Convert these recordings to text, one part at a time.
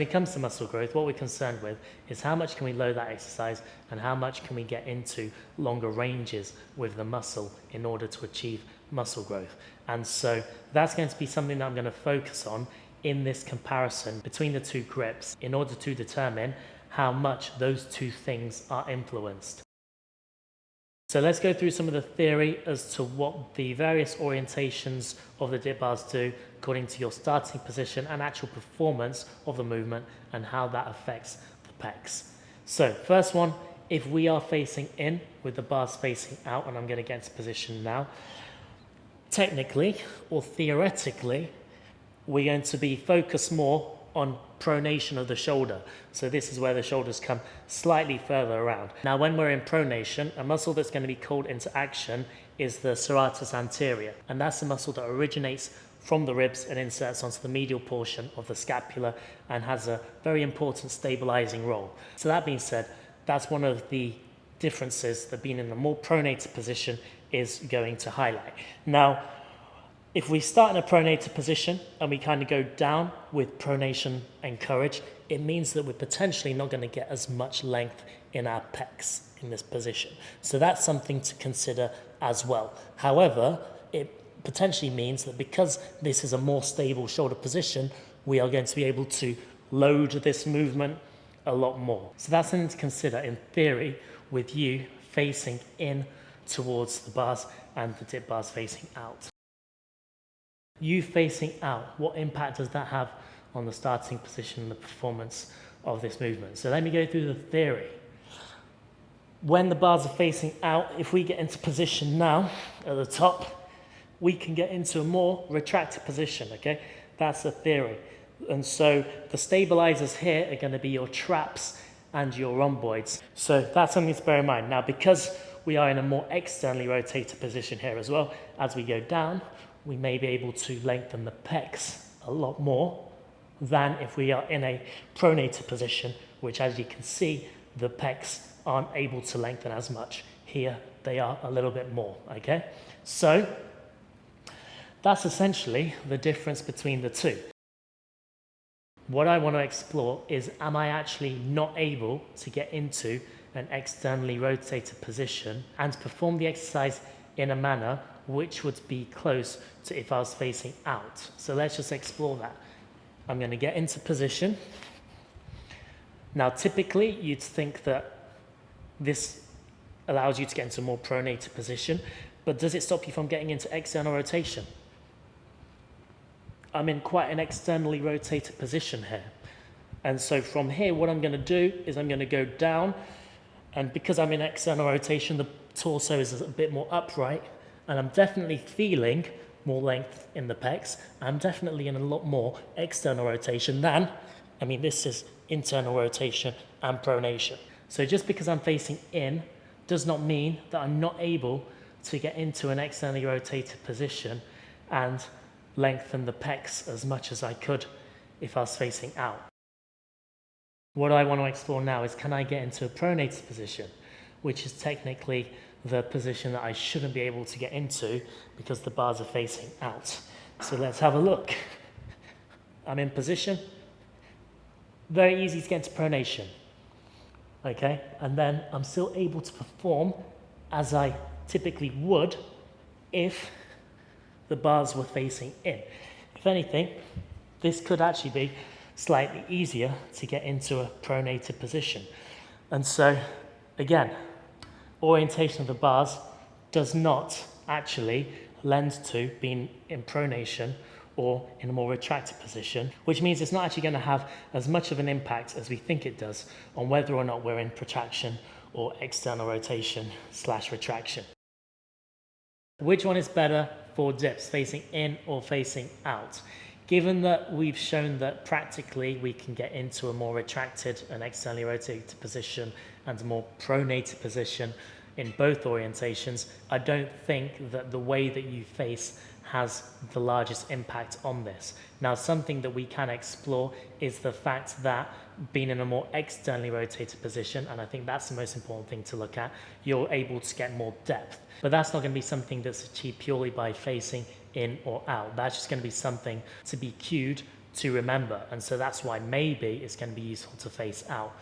When it comes to muscle growth, what we're concerned with is how much can we load that exercise and how much can we get into longer ranges with the muscle in order to achieve muscle growth. And so that's going to be something that I'm going to focus on in this comparison between the two grips in order to determine how much those two things are influenced. So let's go through some of the theory as to what the various orientations of the dip bars do according to your starting position and actual performance of the movement and how that affects the pecs. So first one, if we are facing in with the bars facing out, and I'm going to get into position now, technically or theoretically, we're going to be focused more on pronation of the shoulder. So this is where the shoulders come slightly further around. Now when we're in pronation, a muscle that's going to be called into action is the serratus anterior, and that's the muscle that originates from the ribs and inserts onto the medial portion of the scapula and has a very important stabilizing role. So that being said, that's one of the differences that being in a more pronated position is going to highlight. Now, if we start in a pronated position and we kind of go down with pronation encouraged, it means that we're potentially not going to get as much length in our pecs in this position. So that's something to consider as well. However, it potentially means that because this is a more stable shoulder position, we are going to be able to load this movement a lot more. So that's something to consider in theory with you facing in towards the bars and the dip bars facing out. You facing out, what impact does that have on the starting position and the performance of this movement? So let me go through the theory. When the bars are facing out, if we get into position now at the top, we can get into a more retracted position, okay? That's the theory. And so the stabilizers here are going to be your traps and your rhomboids. So that's something to bear in mind. Now, because we are in a more externally rotated position here as well, as we go down, we may be able to lengthen the pecs a lot more than if we are in a pronated position, which, as you can see, the pecs aren't able to lengthen as much. Here, they are a little bit more, okay? So that's essentially the difference between the two. What I want to explore is, am I actually not able to get into an externally rotated position and perform the exercise in a manner which would be close to if I was facing out? So let's just explore that. I'm going to get into position. Now, typically, you'd think that this allows you to get into a more pronated position, but does it stop you from getting into external rotation? I'm in quite an externally rotated position here. And so from here, what I'm going to do is I'm going to go down, and because I'm in external rotation, the torso is a bit more upright, and I'm definitely feeling more length in the pecs. I'm definitely in a lot more external rotation than, this is internal rotation and pronation. So just because I'm facing in does not mean that I'm not able to get into an externally rotated position and lengthen the pecs as much as I could if I was facing out. What I want to explore now is, can I get into a pronated position, which is technically the position that I shouldn't be able to get into because the bars are facing out. So let's have a look. I'm in position. Very easy to get into pronation. Okay, and then I'm still able to perform as I typically would if the bars were facing in. If anything, this could actually be slightly easier to get into a pronated position. And so, again, orientation of the bars does not actually lend to being in pronation or in a more retracted position, which means it's not actually going to have as much of an impact as we think it does on whether or not we're in protraction or external rotation / retraction. Which one is better for dips, facing in or facing out? Given that we've shown that practically we can get into a more retracted and externally rotated position and a more pronated position in both orientations, I don't think that the way that you face has the largest impact on this. Now, something that we can explore is the fact that being in a more externally rotated position, and I think that's the most important thing to look at, you're able to get more depth. But that's not going to be something that's achieved purely by facing in or out. That's just going to be something to be cued to remember. And so that's why maybe it's going to be useful to face out,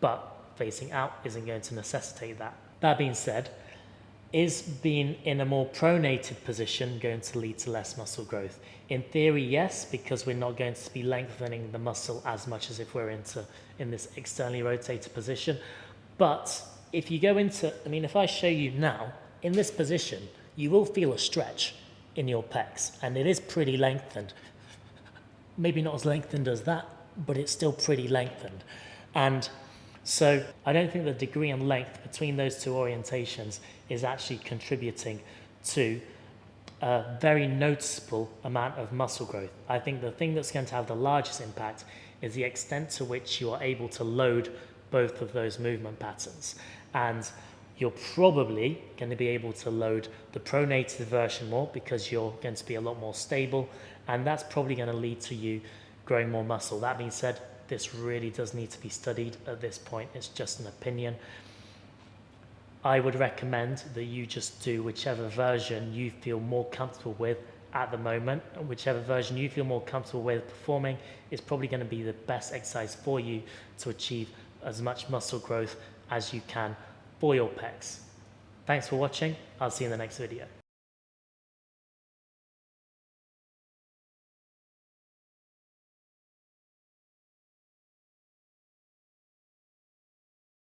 but facing out isn't going to necessitate that. That being said, is being in a more pronated position going to lead to less muscle growth? In theory, yes, because we're not going to be lengthening the muscle as much as if we're in this externally rotated position. But if you go into, if I show you now, in this position, you will feel a stretch in your pecs, and it is pretty lengthened. Maybe not as lengthened as that, but it's still pretty lengthened. And so I don't think the degree and length between those two orientations is actually contributing to a very noticeable amount of muscle growth. I think the thing that's going to have the largest impact is the extent to which you are able to load both of those movement patterns. And you're probably going to be able to load the pronated version more because you're going to be a lot more stable, and that's probably going to lead to you growing more muscle. That being said, this really does need to be studied at this point. It's just an opinion. I would recommend that you just do whichever version you feel more comfortable with at the moment. Whichever version you feel more comfortable with performing is probably going to be the best exercise for you to achieve as much muscle growth as you can for your pecs. Thanks for watching. I'll see you in the next video.